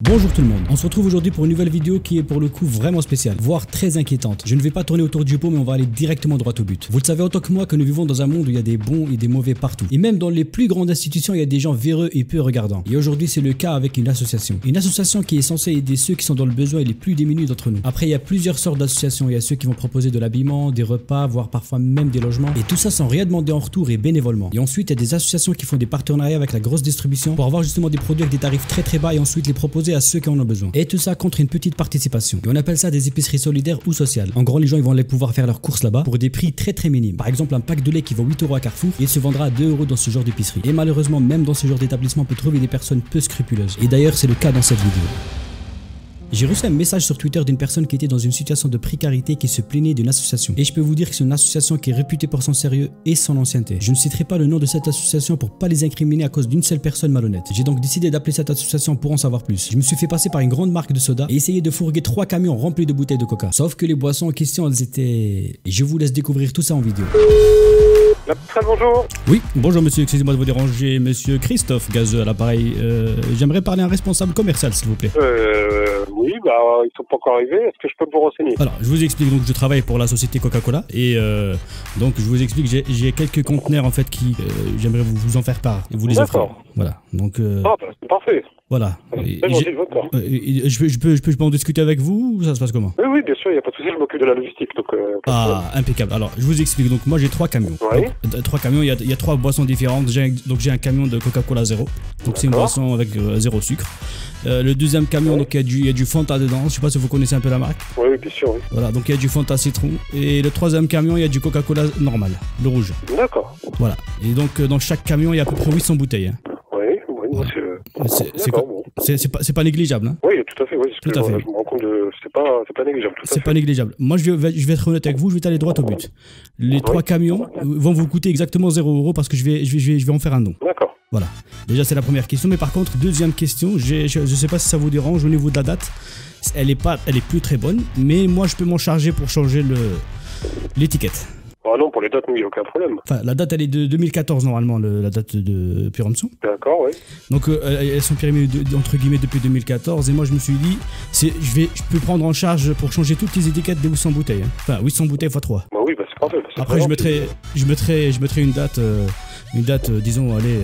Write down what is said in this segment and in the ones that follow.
Bonjour tout le monde, on se retrouve aujourd'hui pour une nouvelle vidéo qui est pour le coup vraiment spéciale, voire très inquiétante. Je ne vais pas tourner autour du pot mais on va aller directement droit au but. Vous le savez autant que moi que nous vivons dans un monde où il y a des bons et des mauvais partout. Et même dans les plus grandes institutions, il y a des gens véreux et peu regardants. Et aujourd'hui c'est le cas avec une association. Une association qui est censée aider ceux qui sont dans le besoin et les plus démunis d'entre nous. Après il y a plusieurs sortes d'associations, il y a ceux qui vont proposer de l'habillement, des repas, voire parfois même des logements. Et tout ça sans rien demander en retour et bénévolement. Et ensuite il y a des associations qui font des partenariats avec la grosse distribution pour avoir justement des produits avec des tarifs très bas et ensuite les proposer à ceux qui en ont besoin. Et tout ça contre une petite participation. Et on appelle ça des épiceries solidaires ou sociales. En gros, les gens ils vont aller pouvoir faire leurs courses là-bas pour des prix très minimes. Par exemple, un pack de lait qui vaut 8 € à Carrefour, il se vendra à 2 € dans ce genre d'épicerie. Et malheureusement, même dans ce genre d'établissement, on peut trouver des personnes peu scrupuleuses. Et d'ailleurs, c'est le cas dans cette vidéo. J'ai reçu un message sur Twitter d'une personne qui était dans une situation de précarité qui se plaignait d'une association. Et je peux vous dire que c'est une association qui est réputée pour son sérieux et son ancienneté. Je ne citerai pas le nom de cette association pour pas les incriminer à cause d'une seule personne malhonnête. J'ai donc décidé d'appeler cette association pour en savoir plus. Je me suis fait passer par une grande marque de soda et essayer de fourguer 3 camions remplis de bouteilles de coca. Sauf que les boissons en question, elles étaient... Je vous laisse découvrir tout ça en vidéo. Très bonjour. Oui, bonjour monsieur, excusez-moi de vous déranger, monsieur Christophe Gazeux à l'appareil. J'aimerais parler à un responsable commercial s'il vous plaît. Oui, bah ils sont pas encore arrivés, est-ce que je peux vous renseigner? Alors, je vous explique, donc je travaille pour la société Coca-Cola et donc je vous explique, j'ai quelques conteneurs en fait qui j'aimerais vous en faire part et vous les offrir. Voilà, donc... Ah bah c'est parfait. Voilà. Je peux en discuter avec vous ou ça se passe comment? Oui, bien sûr, il n'y a pas de souci, je m'occupe de la logistique. Donc, impeccable. Alors, je vous explique. Donc, moi, j'ai 3 camions. Oui. Donc, 3 camions, il y a 3 boissons différentes. Donc, j'ai un camion de Coca-Cola zéro. Donc, c'est une boisson avec zéro sucre. Le deuxième camion, donc, il y a du Fanta dedans. Je sais pas si vous connaissez un peu la marque. Oui, bien sûr, oui. Voilà, donc il y a du Fanta citron. Et le troisième camion, il y a du Coca-Cola normal, le rouge. D'accord. Voilà. Et donc, dans chaque camion, il y a à peu près 800 bouteilles. Hein. Oui, c'est pas négligeable, hein? Oui, tout à fait, oui. Tout à fait. Je me rends compte de... C'est pas négligeable. C'est pas négligeable. Moi, je vais être honnête avec vous, je vais aller droit au but. Les 3 camions vont vous coûter exactement 0 € parce que je vais en faire un don. D'accord. Voilà. Déjà, c'est la première question. Mais par contre, deuxième question, je sais pas si ça vous dérange au niveau de la date. Elle est plus très bonne, mais moi, je peux m'en charger pour changer l'étiquette. Ah non, pour les dates, il n'y a aucun problème. Enfin, la date, elle est de 2014 normalement, la date de Puramsou. D'accord, oui. Donc, elles sont périmées entre guillemets depuis 2014. Et moi, je me suis dit, je peux prendre en charge pour changer toutes les étiquettes des 800 bouteilles. Hein. Enfin, 800 bouteilles x 3. Bah oui, bah c'est parfait. Après, je mettrai une date, disons, allez,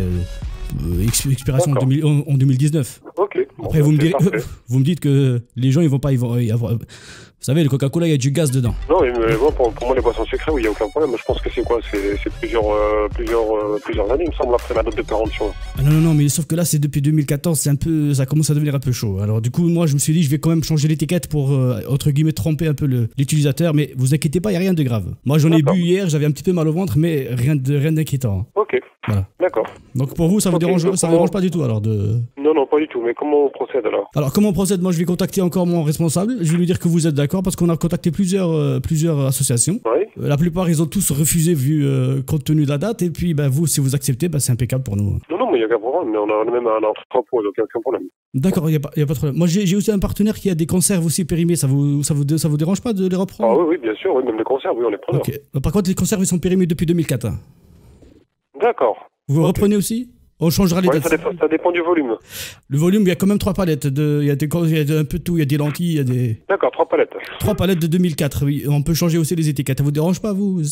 expiration en 2019. Ok. Après, vous me dites que les gens, ils vont y avoir... Vous savez, le Coca-Cola, il y a du gaz dedans. Non, mais bon, pour moi, les boissons sucrées, oui, il n'y a aucun problème. Je pense que c'est quoi? C'est plusieurs années, il me semble, après la date de péremption. Ah non, mais sauf que là, c'est depuis 2014, ça commence à devenir un peu chaud. Alors du coup, moi, je me suis dit, je vais quand même changer l'étiquette pour, entre guillemets, tromper un peu l'utilisateur. Mais vous inquiétez pas, il n'y a rien de grave. Moi, j'en ai bu hier, j'avais un petit peu mal au ventre, mais rien d'inquiétant. Ok. Voilà. D'accord. Donc pour vous, ça vous dérange pas du tout alors de... Non, pas du tout. Mais comment on procède alors? Alors comment on procède? Moi, je vais contacter encore mon responsable. Je vais lui dire que vous êtes d'accord parce qu'on a contacté plusieurs associations. Oui. La plupart, ils ont tous refusé vu compte tenu de la date. Et puis, vous, si vous acceptez, c'est impeccable pour nous. Non, mais il n'y a aucun problème. Mais on a même un entrepôt, donc il n'y a aucun problème. D'accord, il n'y a pas de problème. Moi, j'ai aussi un partenaire qui a des conserves aussi périmées. Ça vous dérange pas de les reprendre? Ah oui, bien sûr. Oui, même les conserves, oui, on les prend. Ok. Par contre, les conserves, ils sont périmés depuis 2004. Hein. D'accord. Vous reprenez aussi? On changera les dates. Ça dépend du volume. Le volume, il y a quand même 3 palettes. Il y a un peu de tout. Il y a des lentilles, il y a des... D'accord, 3 palettes. 3 palettes de 2004, oui. On peut changer aussi les étiquettes. Ça vous dérange pas, vous?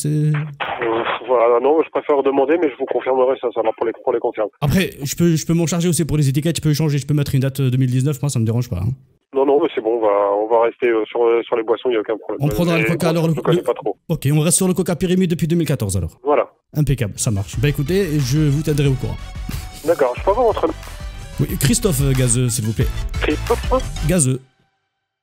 Voilà, non, je préfère demander, mais je vous confirmerai ça va pour les conserves. Après, je peux m'en charger aussi pour les étiquettes. Je peux mettre une date 2019. Moi, ça me dérange pas. Hein. Non, mais c'est bon. On va rester sur les boissons. Il n'y a aucun problème. On prendra le Coca. Alors, pas trop. Ok, on reste sur le Coca périmé depuis 2014 alors. Voilà. Impeccable, ça marche. Écoutez, je vous tiendrai au courant. D'accord, je peux avoir votre nom? Oui, Christophe Gazeux, s'il vous plaît. Christophe Gazeux.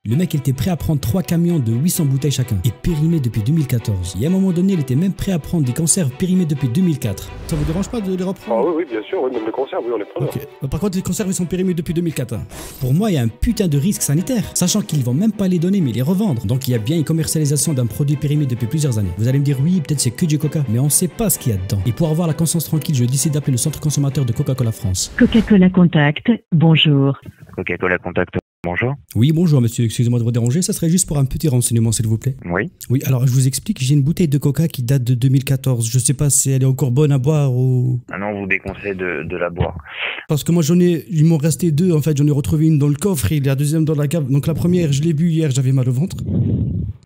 Le mec, il était prêt à prendre 3 camions de 800 bouteilles chacun et périmés depuis 2014. Et à un moment donné, il était même prêt à prendre des conserves périmées depuis 2004. Ça vous dérange pas de les reprendre? Ah oui, bien sûr, oui, même les conserves, oui, on les prend. Ok. Par contre, les conserves, ils sont périmés depuis 2004. Pour moi, il y a un putain de risque sanitaire, sachant qu'ils vont même pas les donner, mais les revendre. Donc il y a bien une commercialisation d'un produit périmé depuis plusieurs années. Vous allez me dire, oui, peut-être c'est que du Coca, mais on sait pas ce qu'il y a dedans. Et pour avoir la conscience tranquille, je décide d'appeler le centre consommateur de Coca-Cola France. Coca-Cola Contact, bonjour. Coca-Cola Contact. Bonjour. Oui, bonjour monsieur, excusez-moi de vous déranger, ça serait juste pour un petit renseignement s'il vous plaît. Oui. Oui, alors je vous explique, j'ai une bouteille de coca qui date de 2014, je sais pas si elle est encore bonne à boire ou... Ah non, on vous déconseille de la boire. Parce que moi il m'en restait deux, en fait j'en ai retrouvé une dans le coffre et la deuxième dans la cave. Donc la première, je l'ai bu hier, j'avais mal au ventre.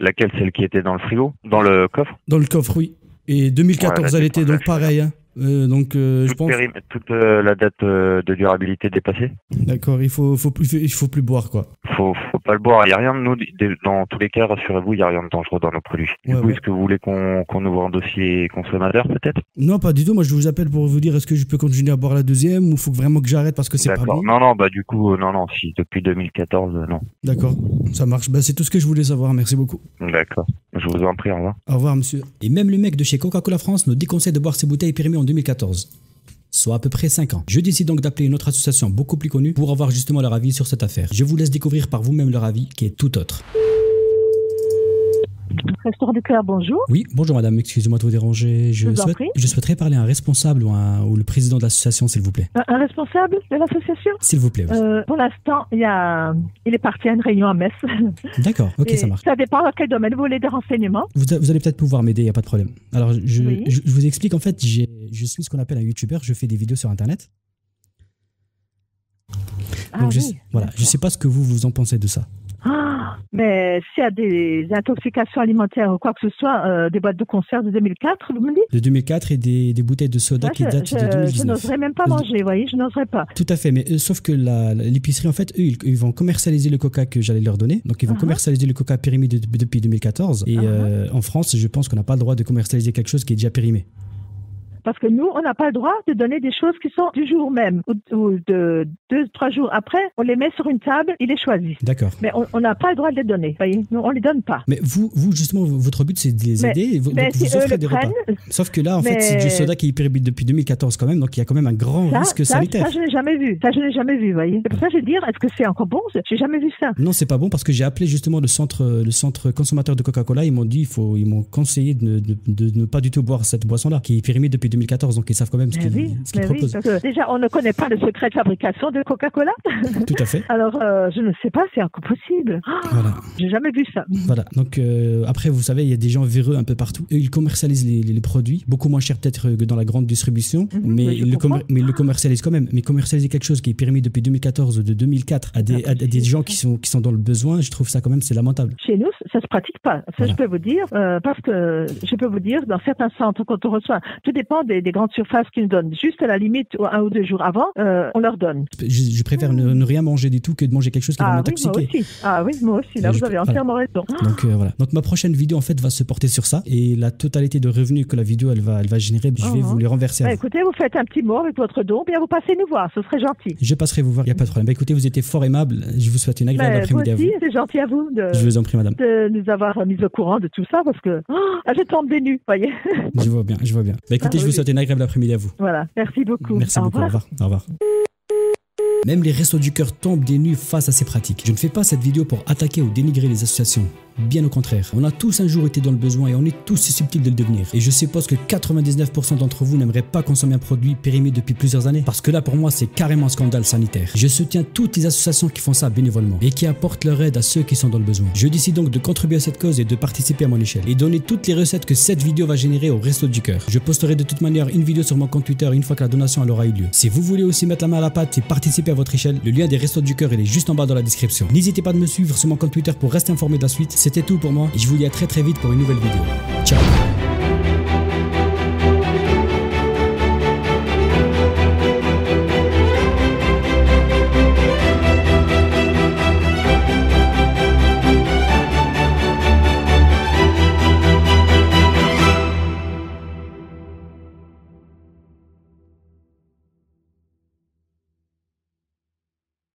Laquelle, celle qui était dans le frigo? Dans le coffre? Dans le coffre, oui. Et 2014, Ouais, elle était donc pareil, hein. Je pense... Toute la date de durabilité dépassée. D'accord, il faut plus boire quoi. Faut pas le boire. Il y a rien de nous, dans tous les cas, rassurez-vous, il y a rien de dangereux dans nos produits. Du coup, est-ce que vous voulez qu'on ouvre un dossier consommateur peut-être? Non, pas du tout. Moi, je vous appelle pour vous dire est-ce que je peux continuer à boire la deuxième ou faut vraiment que j'arrête parce que c'est pas bon. Non, bah du coup, non, si depuis 2014, non. D'accord, ça marche. Bah, c'est tout ce que je voulais savoir. Merci beaucoup. D'accord. Je vous en prie, au revoir. Au revoir, monsieur. Et même le mec de chez Coca-Cola France nous déconseille de boire ses bouteilles périmées en 2014. Soit à peu près 5 ans. Je décide donc d'appeler une autre association beaucoup plus connue pour avoir justement leur avis sur cette affaire. Je vous laisse découvrir par vous-même leur avis qui est tout autre. Restaurant du Cœur, bonjour. Oui, bonjour madame, excusez-moi de vous déranger. Je souhaiterais parler à un responsable ou le président de l'association, s'il vous plaît. Un responsable de l'association? S'il vous plaît, oui. Pour l'instant, il est parti à une réunion à Metz. D'accord, ok, ça marche. Ça dépend dans quel domaine vous voulez des renseignements. Vous allez peut-être pouvoir m'aider, il n'y a pas de problème. Alors, je vous explique, en fait, je suis ce qu'on appelle un youtubeur, je fais des vidéos sur Internet. Donc, voilà, je ne sais pas ce que vous en pensez de ça. Mais s'il y a des intoxications alimentaires ou quoi que ce soit, des boîtes de conserve de 2004, vous me dites? De 2004 et des bouteilles de soda qui datent de 2019. Je n'oserais même pas manger, vous voyez, je n'oserais pas. Tout à fait, mais sauf que l'épicerie, en fait, eux, ils vont commercialiser le coca que j'allais leur donner. Donc, ils vont commercialiser le coca périmé depuis 2014. Et en France, je pense qu'on n'a pas le droit de commercialiser quelque chose qui est déjà périmé. Parce que nous, on n'a pas le droit de donner des choses qui sont du jour même ou de 2-3 jours après. On les met sur une table, il est choisi. D'accord. Mais on n'a pas le droit de les donner. Voyez, nous, on les donne pas. Mais vous justement, votre but, c'est de les aider. Donc vous offrez des repas. Sauf que là, en fait, c'est du soda qui est périmé depuis 2014 quand même. Donc il y a quand même un grand risque sanitaire. Ça, je n'ai jamais vu. Ça, je n'ai jamais vu. Voyez. C'est pour ça que je vais dire, est-ce que c'est encore bon? J'ai jamais vu ça. Non, c'est pas bon parce que j'ai appelé justement le centre consommateur de Coca-Cola. Ils m'ont conseillé de ne pas du tout boire cette boisson-là, qui est périmée depuis 2014. Donc ils savent quand même ce qu'ils proposent. Parce que déjà, on ne connaît pas le secret de fabrication de Coca-Cola. Tout à fait. Alors, je ne sais pas, c'est encore possible. Voilà. J'ai jamais vu ça. Voilà. Donc après, vous savez, il y a des gens véreux un peu partout. Eux, ils commercialisent les produits, beaucoup moins cher peut-être que dans la grande distribution, mais ils le commercialisent quand même. Mais commercialiser quelque chose qui est périmé depuis 2014 ou de 2004 à des gens qui sont dans le besoin, je trouve ça quand même, c'est lamentable. Chez nous, ça se pratique pas. Ça, voilà. Je peux vous dire, parce que je peux vous dire, dans certains centres, quand on reçoit, tout dépend des grandes surfaces qui nous donnent. Juste à la limite, 1 ou 2 jours avant, on leur donne. Je préfère ne rien manger du tout que de manger quelque chose qui va m'intoxiquer. Moi aussi. Là, vous avez entièrement raison. Donc voilà. Donc ma prochaine vidéo en fait va se porter sur ça et la totalité de revenus que la vidéo elle va générer, je vais vous les renverser. Écoutez, vous faites un petit mot avec votre don, bien vous passez nous voir, ce serait gentil. Je passerai vous voir, il n'y a pas de problème. Écoutez, vous étiez fort aimable. Je vous souhaite une agréable après-midi à vous. C'est gentil à vous je vous en prie, madame. De nous avoir mis au courant de tout ça parce que je tombe des nues, voyez. Je vois bien. Écoutez, je vous souhaite une agréable après-midi à vous. Voilà, merci beaucoup. Merci beaucoup, au revoir. Même les Restos du Cœur tombent des nues face à ces pratiques. Je ne fais pas cette vidéo pour attaquer ou dénigrer les associations. Bien au contraire, on a tous un jour été dans le besoin et on est tous susceptibles de le devenir. Et je suppose que 99% d'entre vous n'aimeraient pas consommer un produit périmé depuis plusieurs années. Parce que là, pour moi, c'est carrément un scandale sanitaire. Je soutiens toutes les associations qui font ça bénévolement et qui apportent leur aide à ceux qui sont dans le besoin. Je décide donc de contribuer à cette cause et de participer à mon échelle. Et donner toutes les recettes que cette vidéo va générer au Restos du Cœur. Je posterai de toute manière une vidéo sur mon compte Twitter une fois que la donation aura eu lieu. Si vous voulez aussi mettre la main à la pâte et participer à votre échelle, le lien des Restos du Cœur il est juste en bas dans la description. N'hésitez pas de me suivre sur mon compte Twitter pour rester informé de la suite. C'était tout pour moi et je vous dis à très vite pour une nouvelle vidéo. Ciao.